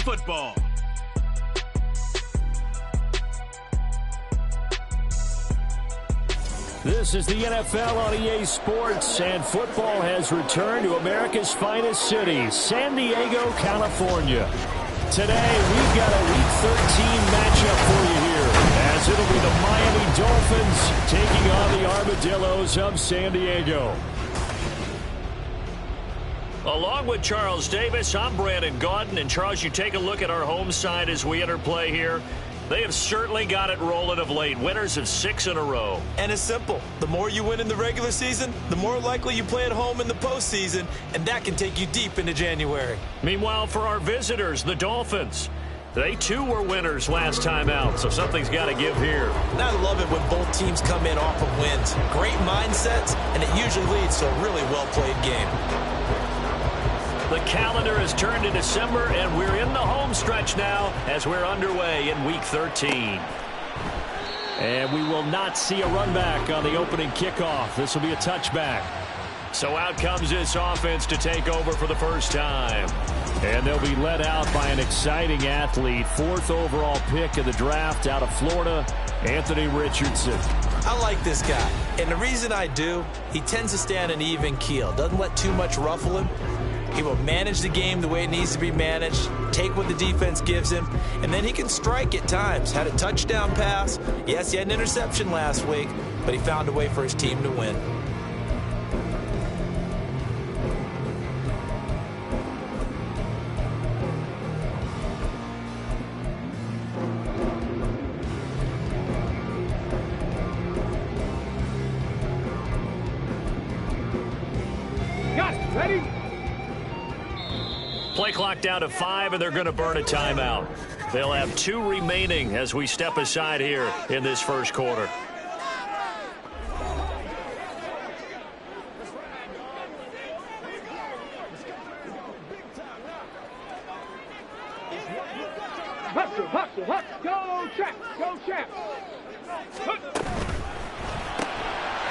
football. This is the NFL on EA Sports, and football has returned to America's finest city, San Diego, California. Today, we've got a Week 13 matchup for you here, as it'll be the Miami Dolphins taking on the Armadillos of San Diego. Along with Charles Davis, I'm Brandon Gaudin. And Charles, you take a look at our home side as we enter play here. They have certainly got it rolling of late. Winners of 6 in a row. And it's simple. The more you win in the regular season, the more likely you play at home in the postseason, and that can take you deep into January. Meanwhile, for our visitors, the Dolphins, they too were winners last time out, so something's got to give here. And I love it when both teams come in off of wins. Great mindsets, and it usually leads to a really well-played game. The calendar has turned to December, and we're in the home stretch now as we're underway in Week 13. And we will not see a run back on the opening kickoff. This will be a touchback. So out comes this offense to take over for the first time. And they'll be led out by an exciting athlete. 4th overall pick of the draft out of Florida, Anthony Richardson. I like this guy, and the reason I do, he tends to stay on an even keel. Doesn't let too much ruffle him. He will manage the game the way it needs to be managed, take what the defense gives him, and then he can strike at times. Had a touchdown pass. Yes, he had an interception last week, but he found a way for his team to win. Got it. Ready? Play clock down to 5, and they're going to burn a timeout. They'll have 2 remaining as we step aside here in this first quarter. Hustle, hustle, hustle. Go, Trap. Go, Trap.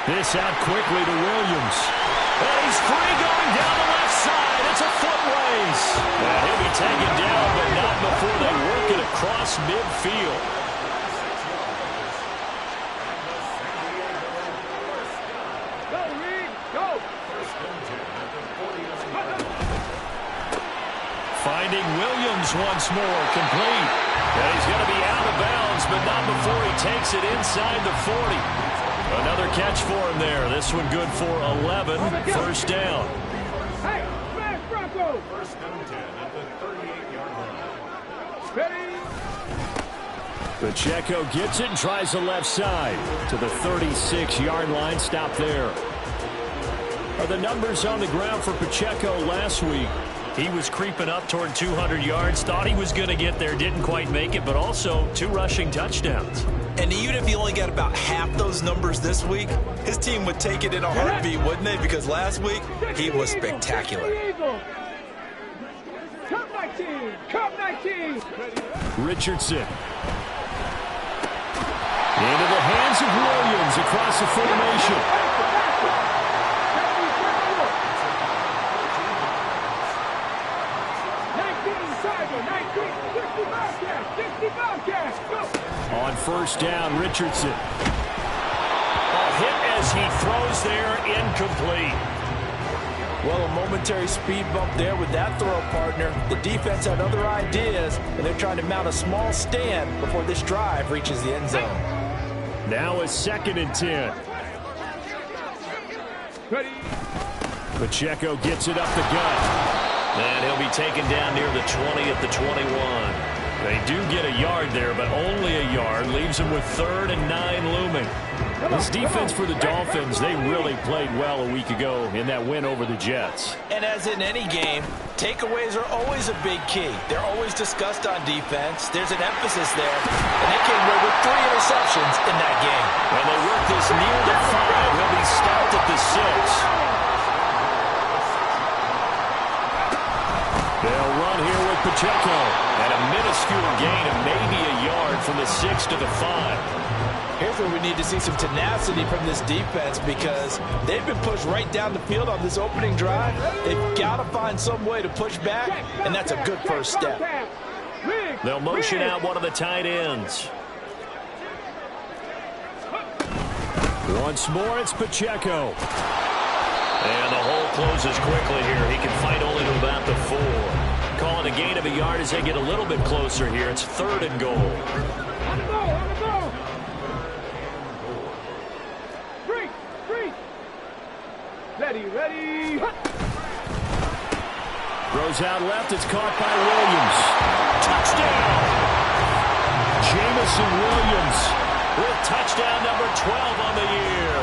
This out quickly to Williams. And he's free going down the left side. It's a foot race. And he'll be taken down, but not before they work it across midfield. Go, Reed. Go. Finding Williams once more, complete. And he's going to be out of bounds, but not before he takes it inside the 40. Another catch for him there. This one good for 11. First down. Hey, smash Bronco. First and 10 at the 38-yard line. Ready? Pacheco gets it and tries the left side to the 36-yard line. Stop there. Are the numbers on the ground for Pacheco last week? He was creeping up toward 200 yards. Thought he was going to get there. Didn't quite make it, but also 2 rushing touchdowns. And even if he only got about half those numbers this week, his team would take it in a heartbeat, wouldn't they? Because last week, he was spectacular. Come 19. Come 19. Richardson. Into the hands of Williams across the formation. On first down, Richardson. A hit as he throws there, incomplete. Well, a momentary speed bump there with that throw partner. The defense had other ideas, and they're trying to mount a small stand before this drive reaches the end zone. Now a 2nd and 10. Ready? Pacheco gets it up the gut. And he'll be taken down near the 20 at the 21. They do get a yard there, but only a yard. Leaves them with 3rd and 9 looming. This defense for the Dolphins, they really played well a week ago in that win over the Jets. And as in any game, takeaways are always a big key. They're always discussed on defense. There's an emphasis there. And they came away with 3 interceptions in that game. And they work this near the 5. He'll be stopped at the 6. They'll run here with Pacheco. And a minuscule gain of maybe a yard from the 6 to the 5. Here's where we need to see some tenacity from this defense because they've been pushed right down the field on this opening drive. They've got to find some way to push back, and that's a good first step. They'll motion out one of the tight ends. Once more, it's Pacheco. And the hole closes quickly here. He can fight only to about the 4. Calling a gain of a yard as they get a little bit closer here. It's 3rd and goal. On the go, on the go. Three. Ready. Throws out left. It's caught by Williams. Touchdown! Jamison Williams with touchdown number 12 on the year.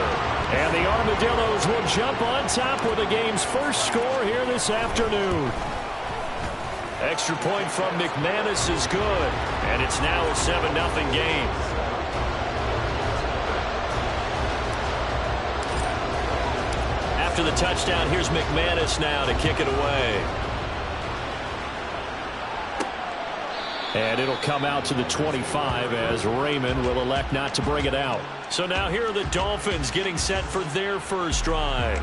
And the Armadillos will jump on top with the game's first score here this afternoon. Extra point from McManus is good. And it's now a 7-0 game. After the touchdown, here's McManus now to kick it away. And it'll come out to the 25 as Raymond will elect not to bring it out. So now here are the Dolphins getting set for their first drive.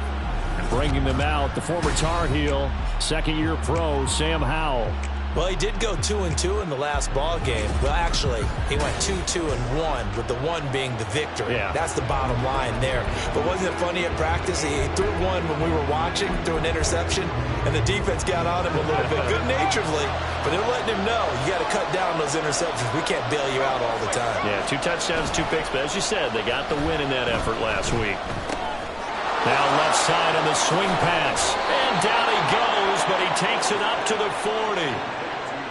And bringing them out, the former Tar Heel, second-year pro, Sam Howell. Well, he did go 2-2 in the last ball game. Well, actually, he went 2-2-1, with the 1 being the victory. Yeah. That's the bottom line there. But wasn't it funny at practice? He threw one when we were watching, threw an interception, and the defense got on him a little bit, good-naturedly. But they're letting him know, you got to cut down those interceptions. We can't bail you out all the time. Yeah, 2 touchdowns, 2 picks. But as you said, they got the win in that effort last week. Now left side on the swing pass. And down he goes, but he takes it up to the 40.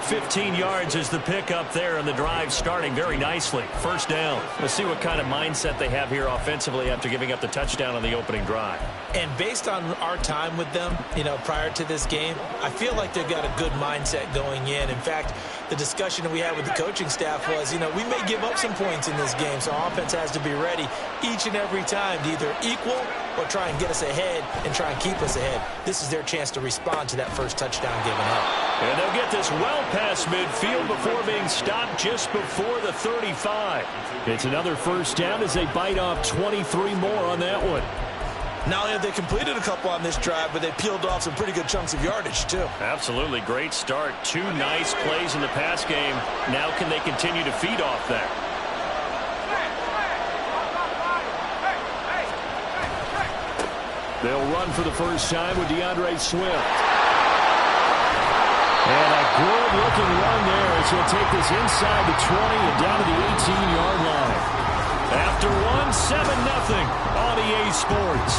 15 yards is the pickup there, and the drive starting very nicely. First down. Let's see what kind of mindset they have here offensively after giving up the touchdown on the opening drive. And based on our time with them, prior to this game, I feel like they've got a good mindset going in. In fact, the discussion that we had with the coaching staff was, we may give up some points in this game, so offense has to be ready each and every time to either equal or try and get us ahead and try and keep us ahead. This is their chance to respond to that first touchdown given up. And they'll get this well past midfield before being stopped just before the 35. It's another first down as they bite off 23 more on that one. Not only have they completed a couple on this drive, but they peeled off some pretty good chunks of yardage, too. Absolutely. Great start. 2 nice plays in the pass game. Now can they continue to feed off that? They'll run for the first time with DeAndre Swift. And a good-looking run there as he'll take this inside the 20 and down to the 18-yard line. After one, 7-0 on EA Sports.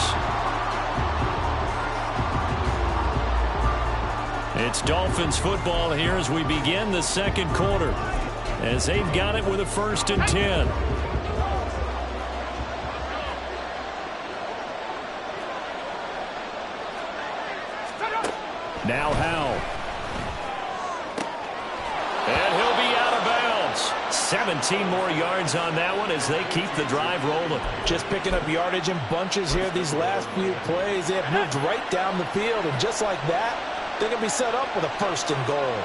It's Dolphins football here as we begin the second quarter, as they've got it with a 1st and 10. Now Howell. And he'll be out of bounds. 17 more yards on that one as they keep the drive rolling. Just picking up yardage in bunches here these last few plays. They have moved right down the field, and just like that, they're going to be set up with a 1st and goal.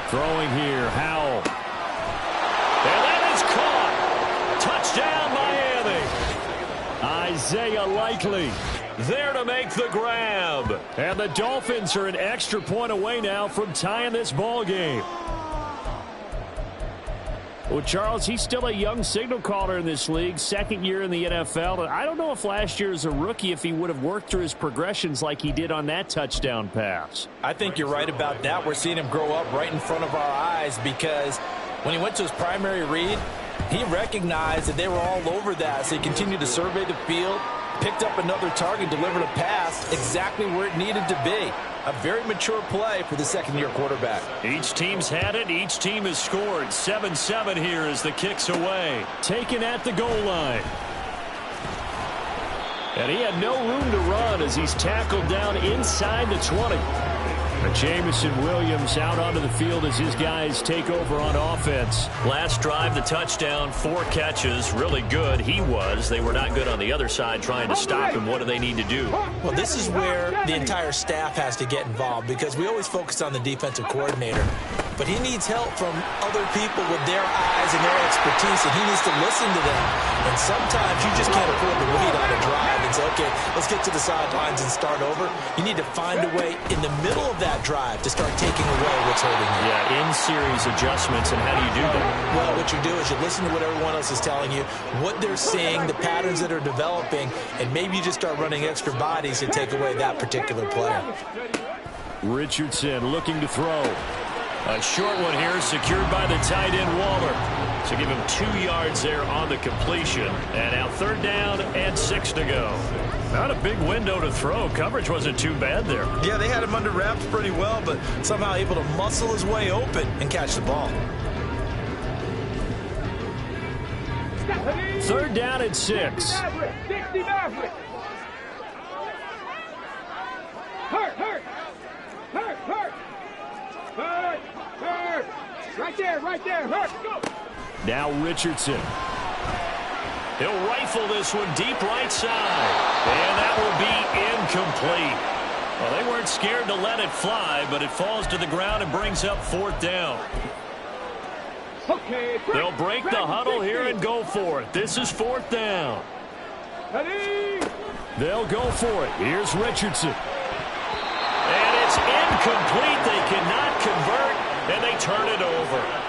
Throwing here, Howell. And that is caught. Touchdown, Miami. Isaiah Likely there to make the grab. And the Dolphins are an extra point away now from tying this ball game. Well, Charles, he's still a young signal caller in this league, 2nd year in the NFL. And I don't know if last year as a rookie if he would have worked through his progressions like he did on that touchdown pass. I think you're right about that. We're seeing him grow up right in front of our eyes because when he went to his primary read, he recognized that they were all over that. So he continued to survey the field, picked up another target, delivered a pass exactly where it needed to be. A very mature play for the 2nd-year quarterback. Each team's had it. Each team has scored. 7-7 here as the kick's away. Taken at the goal line. And he had no room to run as he's tackled down inside the 20. But Jamison Williams out onto the field as his guys take over on offense. Last drive, the touchdown, 4 catches. Really good. He was. They were not good on the other side trying to stop him. What do they need to do? Well, this is where the entire staff has to get involved because we always focus on the defensive coordinator. But he needs help from other people with their eyes and their expertise, and he needs to listen to them. And sometimes you just can't afford to wait on a drive and say, okay, let's get to the sidelines and start over. You need to find a way in the middle of that that drive to start taking away what's hurting you. Yeah, in-series adjustments, and how do you do that? Well, what you do is you listen to what everyone else is telling you, what they're seeing, the patterns that are developing, and maybe you just start running extra bodies to take away that particular player. Richardson looking to throw. A short one here, secured by the tight end Waller. So give him 2 yards there on the completion. And now 3rd down and 6 to go. Not a big window to throw. Coverage wasn't too bad there. Yeah, they had him under wraps pretty well, but somehow able to muscle his way open and catch the ball. 3rd down and 6. 60 Maverick. Hurt. Right there. Hurt. Go. Now Richardson. He'll rifle this one deep right side. And that will be incomplete. Well, they weren't scared to let it fly, but it falls to the ground and brings up 4th down. Okay. They'll break the huddle here and go for it. This is 4th down. Ready. They'll go for it. Here's Richardson. And it's incomplete. They cannot convert, and they turn it over.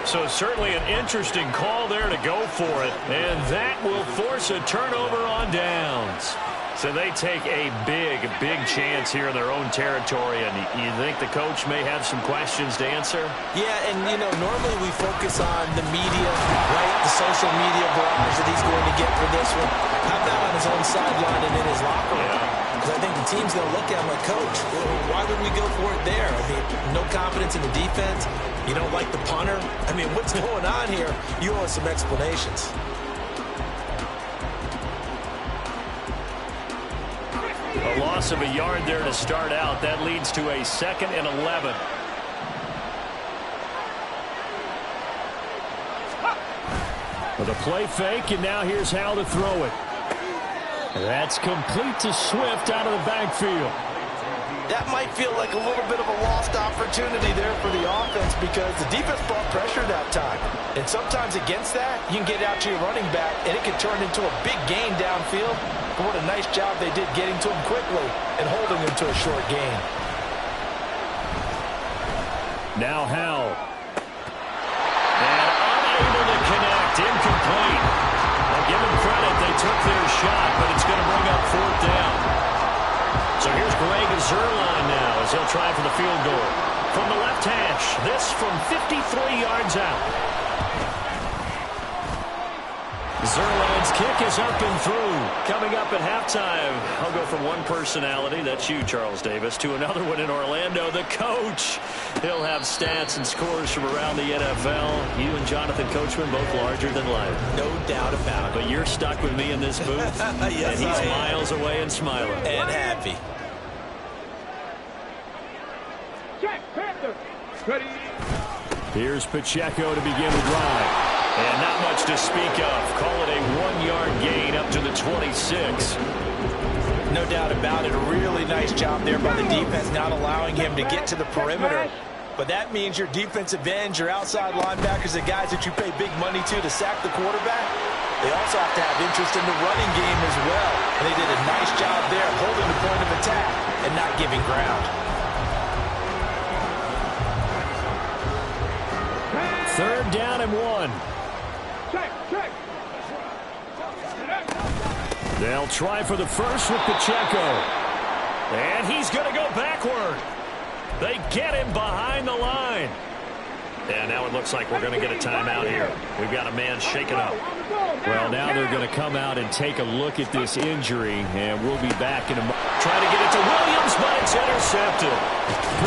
So certainly an interesting call there to go for it. And that will force a turnover on downs. So they take a big chance here in their own territory. And you think the coach may have some questions to answer? Yeah, and, normally we focus on the media, right? The social media barrage that he's going to get for this one. How about on his own sideline and in his locker room? Because I think the team's going to look at him like, Coach, why would we go for it there? I mean, no confidence in the defense. You don't like the punter? I mean, what's going on here? You owe us some explanations. A loss of a yard there to start out. That leads to a 2nd and 11. With a play fake, and now here's how to throw it. That's complete to Swift out of the backfield. That might feel like a little bit of a lost opportunity there for the offense because the defense brought pressure that time. And sometimes against that, you can get out to your running back, and it can turn into a big gain downfield. But what a nice job they did getting to him quickly and holding him to a short gain. Now Howell. And unable to connect. Incomplete. I'll give them credit. They took their shot, but it's going to bring up 4th down. So here's Greg Zuerlein now as he'll try for the field goal. From the left hash, this from 53 yards out. Zuerlein's kick is up and through. Coming up at halftime, I'll go from one personality, that's you, Charles Davis, to another one in Orlando, the coach. He'll have stats and scores from around the NFL. You and Jonathan Coachman, both larger than life. No doubt about it. But you're stuck with me in this booth, yes, and he's miles away and smiling. And happy. Check. Panther. Ready. Here's Pacheco to begin the drive. And not much to speak of. Call it a 1-yard gain up to the 26. No doubt about it. A really nice job there by the defense, not allowing him to get to the perimeter. But that means your defensive ends, your outside linebackers, the guys that you pay big money to sack the quarterback, they also have to have interest in the running game as well. And they did a nice job there holding the point of attack and not giving ground. 3rd down and 1. Check. They'll try for the first with Pacheco. And he's going to go backward. They get him behind the line. And now it looks like we're going to get a timeout here. We've got a man shaken up. Well, now they're going to come out and take a look at this injury, and we'll be back in a moment. Trying to get it to Williams, but it's intercepted.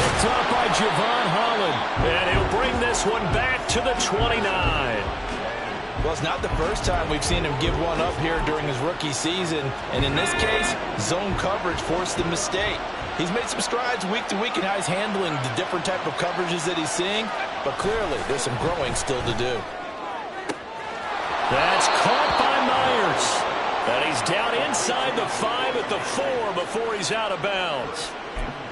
Picked up by Javon Holland. And he'll bring this one back to the 29. Well, it's not the first time we've seen him give one up here during his rookie season. And in this case, zone coverage forced the mistake. He's made some strides week to week in how he's handling the different type of coverages that he's seeing. But clearly, there's some growing still to do. That's caught by Myers. And he's down inside the 5 at the 4 before he's out of bounds.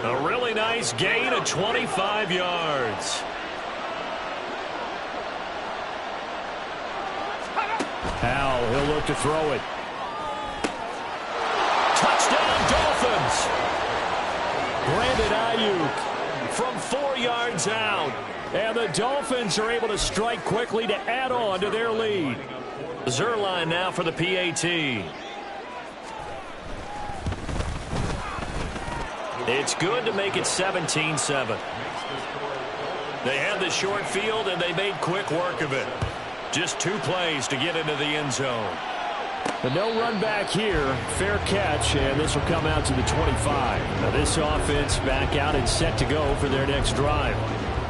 A really nice gain of 25 yards. Howell, he'll look to throw it. Touchdown, Dolphins. Brandon Ayuk from 4 yards out. And the Dolphins are able to strike quickly to add on to their lead. Zerline now for the PAT. It's good to make it 17-7. They had the short field, and they made quick work of it. Just 2 plays to get into the end zone. The no run back here. Fair catch, and this will come out to the 25. Now this offense back out and set to go for their next drive.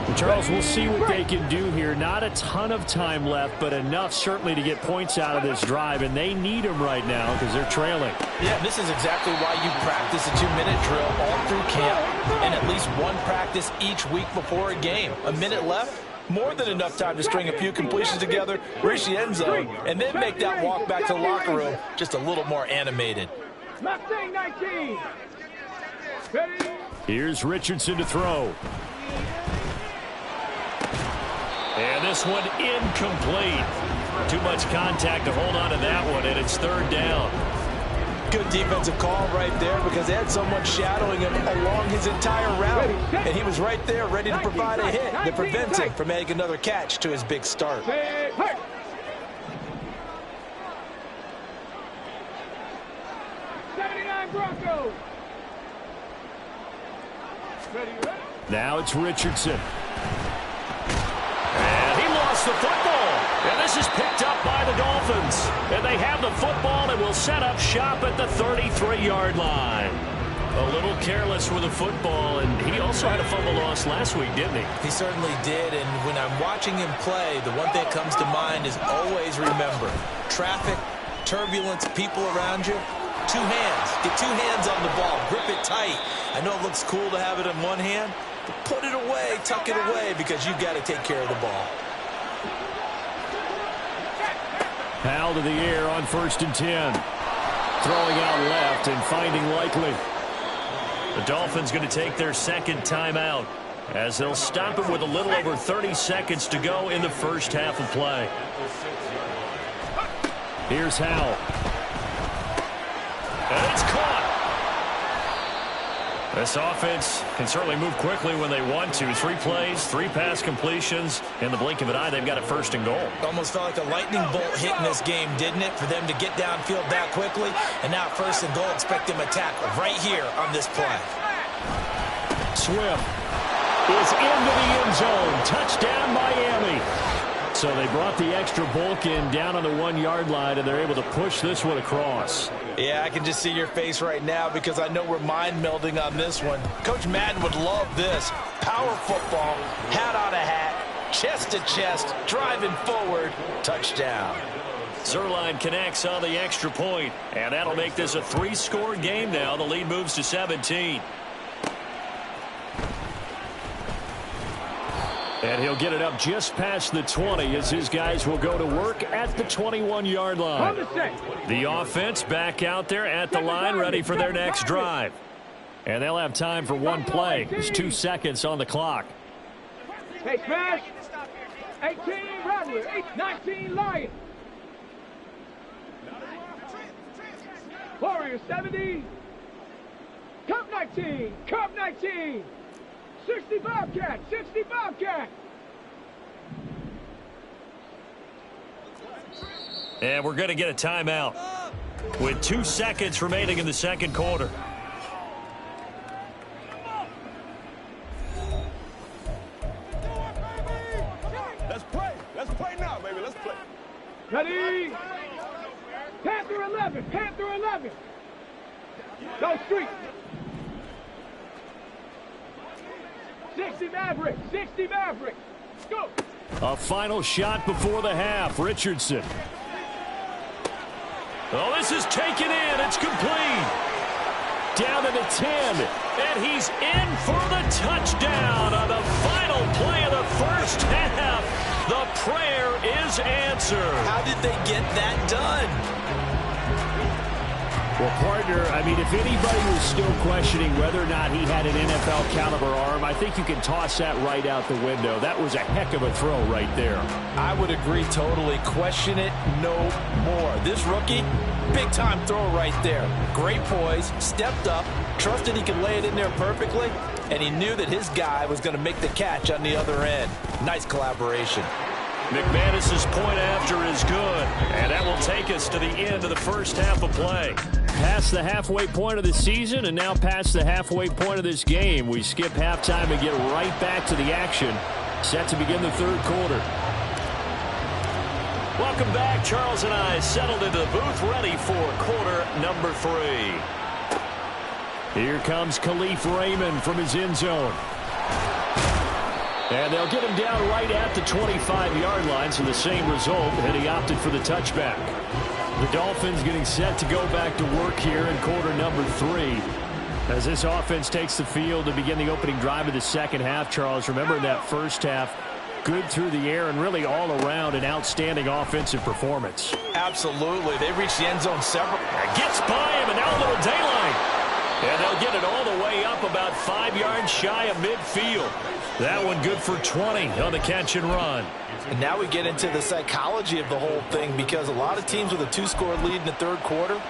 And Charles, we'll see what they can do here. Not a ton of time left, but enough certainly to get points out of this drive, and they need them right now because they're trailing. Yeah, this is exactly why you practice a 2-minute drill all through camp and at least one practice each week before a game. A minute left, more than enough time to string a few completions together, reach the end zone, and then make that walk back to the locker room just a little more animated. Mustang 19. Ready? Here's Richardson to throw. And this one incomplete. Too much contact to hold on to that one, and it's 3rd down. Good defensive call right there because they had someone shadowing him along his entire route. And he was right there ready to provide a hit that prevents him from making another catch to his big start. 79 Broncos. Ready? Now it's Richardson. And he lost the football. And this is picked up by the Dolphins. And they have the football and will set up shop at the 33-yard line. A little careless with the football, and he also had a fumble loss last week, didn't he? He certainly did, and when I'm watching him play, the one thing that comes to mind is always remember, traffic, turbulence, people around you, 2 hands. Get 2 hands on the ball. Grip it tight. I know it looks cool to have it in one hand, but put it away, tuck it away, because you've got to take care of the ball. Powell to the air on 1st and 10. Throwing out left and finding Likely. The Dolphins going to take their 2nd timeout as they'll stop it with a little over 30 seconds to go in the first half of play. Here's Howell. And it's caught. This offense can certainly move quickly when they want to. 3 plays, 3 pass completions. In the blink of an eye, they've got a 1st and goal. Almost felt like a lightning bolt hit in this game, didn't it? For them to get downfield that quickly. And now 1st and goal, expect them to tackle right here on this play. Swift is into the end zone. Touchdown, Miami. So they brought the extra bulk in down on the 1-yard line, and they're able to push this one across. Yeah, I can just see your face right now because I know we're mind melding on this one. Coach Madden would love this. Power football, hat on a hat, chest to chest, driving forward, touchdown. Zerline connects on the extra point, and that'll make this a 3-score game now. The lead moves to 17. And he'll get it up just past the 20 as his guys will go to work at the 21-yard line. The offense back out there at the line ready for their next drive. And they'll have time for 1 play. There's 2 seconds on the clock. Hey, smash. 18 Rattler. 19 Lion. Warrior 70. Cup 19. Cup 19. 60 Bobcat, 60 Bobcat. And we're going to get a timeout with 2 seconds remaining in the 2nd quarter. Let's play. Let's play now, baby. Let's play. Ready? Panther 11, Panther 11. Go street. 60 Mavericks, 60 Mavericks. Go. A final shot before the half. Richardson. Oh, this is taken in. It's complete. Down to the 10. And he's in for the touchdown on the final play of the first half. The prayer is answered. How did they get that done? Well, partner, I mean, if anybody was still questioning whether or not he had an NFL caliber arm, I think you can toss that right out the window. That was a heck of a throw right there. I would agree totally. Question it no more. This rookie, big-time throw right there. Great poise, stepped up, trusted he could lay it in there perfectly. and he knew that his guy was going to make the catch on the other end. Nice collaboration. McManus's point after is good, and that will take us to the end of the first half of play. Past the halfway point of the season and now past the halfway point of this game. We skip halftime and get right back to the action. Set to begin the third quarter. Welcome back. Charles and I settled into the booth ready for quarter number 3. Here comes Khalif Raymond from his end zone. And they'll get him down right at the 25-yard line, so the same result, and he opted for the touchback. The Dolphins getting set to go back to work here in quarter number 3. As this offense takes the field to begin the opening drive of the second half, Charles, remember in that first half, good through the air and really all around an outstanding offensive performance. Absolutely. They reached the end zone several. Gets by him, and now a little daylight. And they'll get it all the way up about 5 yards shy of midfield. That one good for 20 on the catch and run. And now we get into the psychology of the whole thing, because a lot of teams with a 2-score lead in the third quarter,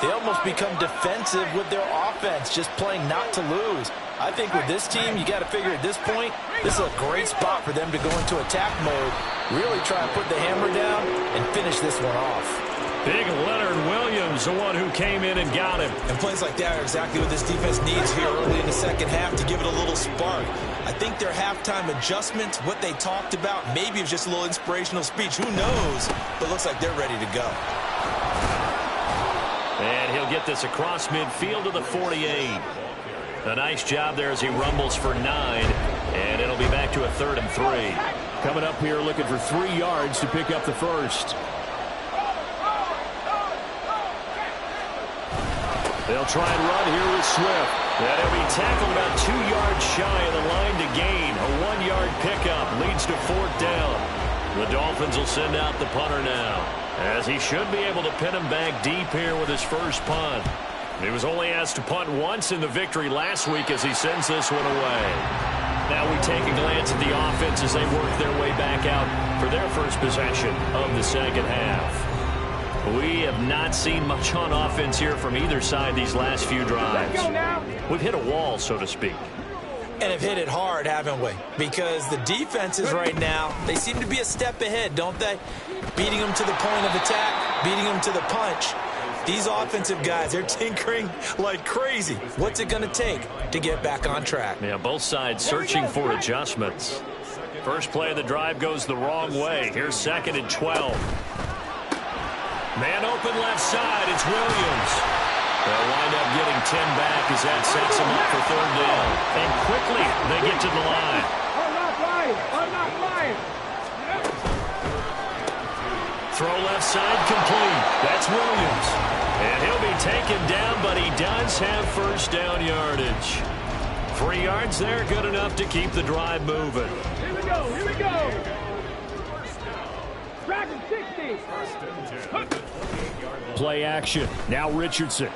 they almost become defensive with their offense, just playing not to lose. I think with this team, you got to figure at this point, this is a great spot for them to go into attack mode, really try and put the hammer down and finish this one off. Big Leonard Williams, the one who came in and got him. And plays like that are exactly what this defense needs here early in the second half to give it a little spark. I think their halftime adjustments, what they talked about, maybe it was just a little inspirational speech. Who knows? But it looks like they're ready to go. And he'll get this across midfield to the 48. A nice job there as he rumbles for 9. And it'll be back to a 3rd and 3. Coming up here looking for 3 yards to pick up the first. They'll try and run here with Swift. And he'll be tackled about 2 yards shy of the line to gain. A 1-yard pickup leads to 4th down. The Dolphins will send out the punter now, as he should be able to pin him back deep here with his first punt. He was only asked to punt once in the victory last week as he sends this one away. Now we take a glance at the offense as they work their way back out for their first possession of the second half. We have not seen much on offense here from either side these last few drives. We've hit a wall, so to speak. And have hit it hard, haven't we? Because the defenses right now, they seem to be a step ahead, don't they? Beating them to the point of attack, beating them to the punch. These offensive guys, they're tinkering like crazy. What's it going to take to get back on track? Yeah, both sides searching for adjustments. First play of the drive goes the wrong way. Here's 2nd and 12. Man open left side. It's Williams. They'll wind up getting 10 back as that sets them up for 3rd down. And quickly they get to the line. I'm not lying. I'm not lying. Throw left side complete. That's Williams. And he'll be taken down, but he does have first down yardage. 3 yards there, good enough to keep the drive moving. Here we go. Here we go. Dragon 60. Play action. Now Richardson.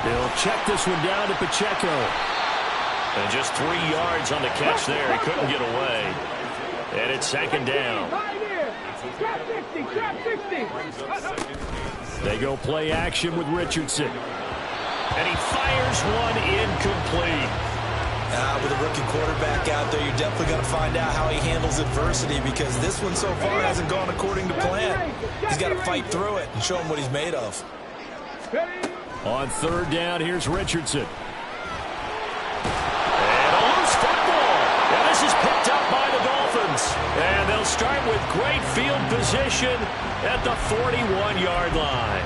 He'll check this one down to Pacheco. And just 3 yards on the catch there. He couldn't get away. And it's 2nd down. Trap 60. Trap 60. They go play action with Richardson. And he fires one incomplete. With a rookie quarterback out there, you're definitely going to find out how he handles adversity, because this one so far hasn't gone according to plan. He's got to fight through it and show him what he's made of. On 3rd down, here's Richardson. And a loose football. And this is picked up by the Dolphins. And they'll start with great field position at the 41-yard line.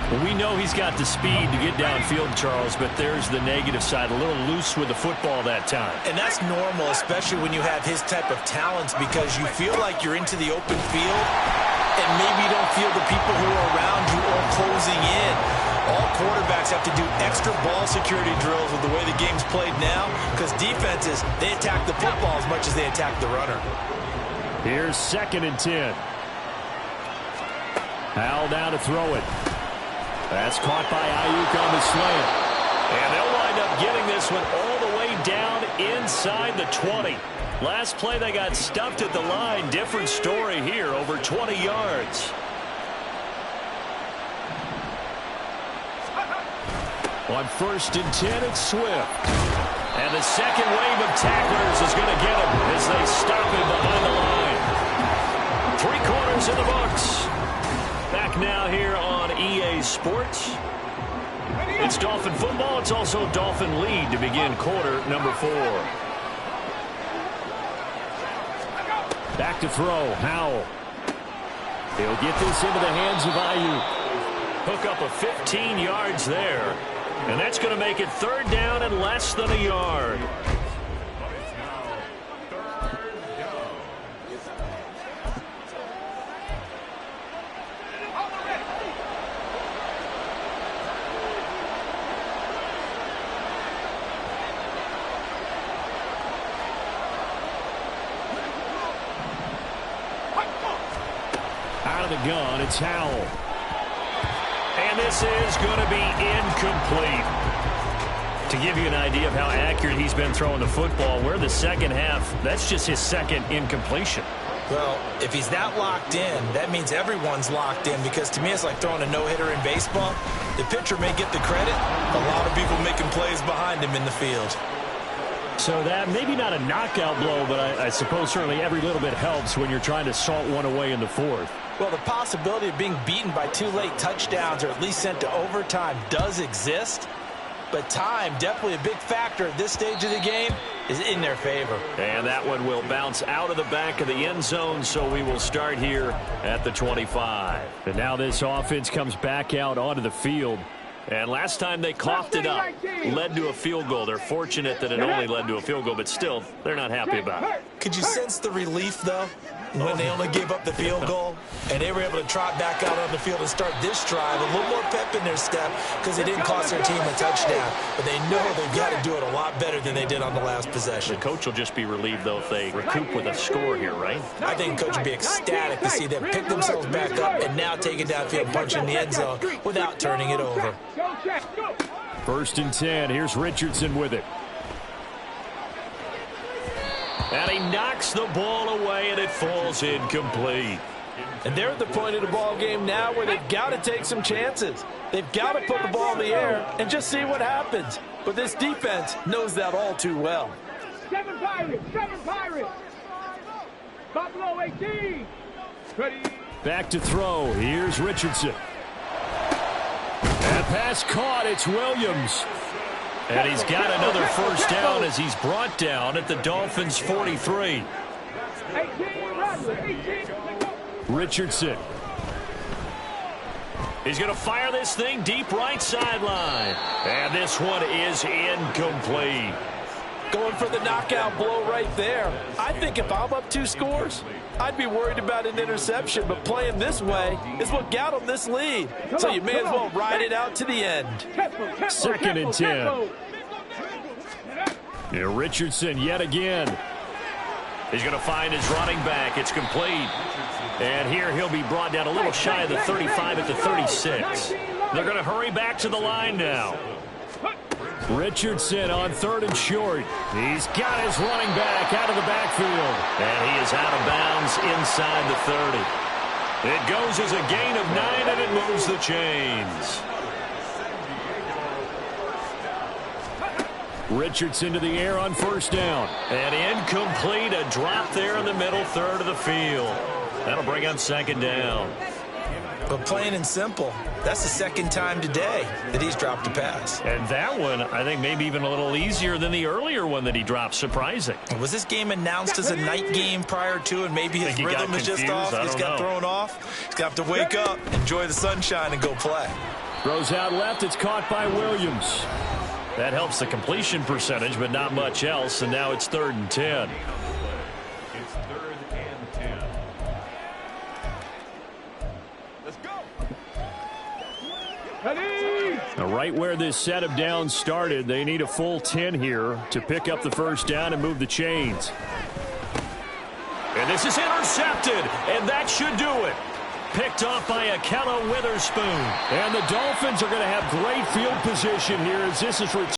Well, we know he's got the speed to get downfield, Charles, but there's the negative side. A little loose with the football that time. And that's normal, especially when you have his type of talents, because you feel like you're into the open field and maybe you don't feel the people who are around you or closing in. All quarterbacks have to do extra ball security drills with the way the game's played now, because defenses, they attack the football as much as they attack the runner. Here's 2nd and 10. Howell down to throw it. That's caught by Ayuk on the slant. And they'll wind up getting this one all the way down inside the 20. Last play they got stuffed at the line. Different story here, over 20 yards. On 1st and 10, it's Swift. And the second wave of tacklers is going to get him as they stop him behind the line. 3 quarters in the books. Back now here on EA Sports. It's Dolphin football. It's also Dolphin lead to begin quarter number 4. Back to throw. Howell. He'll get this into the hands of Ayuk. Hook up a 15 yards there. And that's going to make it 3rd down and less than a yard. Out of the gun, it's Howell. And this is going to be incomplete. To give you an idea of how accurate he's been throwing the football, we're the second half. That's just his second incompletion. Well, if he's that locked in, that means everyone's locked in, because to me it's like throwing a no-hitter in baseball. The pitcher may get the credit. A lot of people making plays behind him in the field. So that maybe not a knockout blow, but I suppose certainly every little bit helps when you're trying to salt one away in the 4th. Well, the possibility of being beaten by 2 late touchdowns or at least sent to overtime does exist. But time, definitely a big factor at this stage of the game, is in their favor. And that one will bounce out of the back of the end zone, so we will start here at the 25. And now this offense comes back out onto the field. And last time they coughed it up, led to a field goal. They're fortunate that it only led to a field goal, but still, they're not happy about it. Could you sense the relief, though, when they only gave up the field goal and they were able to trot back out on the field and start this drive? A little more pep in their step because they didn't cost their team a touchdown, but they know they've got to do it a lot better than they did on the last possession. The coach will just be relieved, though, if they recoup with a score here, right? I think the coach would be ecstatic to see them pick themselves back up and now take it downfield, punch in the end zone without turning it over. 1st and 10. Here's Richardson with it. And he knocks the ball away, and it falls incomplete. And they're at the point of the ball game now where they've got to take some chances. They've got to put the ball in the air and just see what happens. But this defense knows that all too well. 7 Pirates, 7 Pirates. Buffalo 18. Ready. Back to throw. Here's Richardson. And pass caught. It's Williams. And he's got another 1st down as he's brought down at the Dolphins' 43. 18. Richardson. He's going to fire this thing deep right sideline. And this one is incomplete. Going for the knockout blow right there. I think if I'm up 2 scores, I'd be worried about an interception, but playing this way is what got them this lead. So you may as well ride it out to the end. 2nd and 10. Yeah, Richardson yet again. He's going to find his running back. It's complete. And here he'll be brought down a little shy of the 35 at the 36. They're going to hurry back to the line now. Richardson on 3rd and short. He's got his running back out of the backfield. And he is out of bounds inside the 30. It goes as a gain of 9, and it moves the chains. Richardson to the air on 1st down. And incomplete, a drop there in the middle 3rd of the field. That'll bring up 2nd down. But plain and simple, that's the 2nd time today that he's dropped a pass. And that one, I think, maybe even a little easier than the earlier one that he dropped. Surprising. Was this game announced as a night game prior to, and maybe his rhythm is just off? He's got thrown off. He's got to wake up, enjoy the sunshine, and go play. Throws out left. It's caught by Williams. That helps the completion percentage, but not much else. And now it's 3rd and 10. It's 3rd and 10. Let's go. Now, right where this set of downs started, they need a full 10 here to pick up the 1st down and move the chains. And this is intercepted, and that should do it. Picked off by Akella Witherspoon. And the Dolphins are going to have great field position here as this is returned.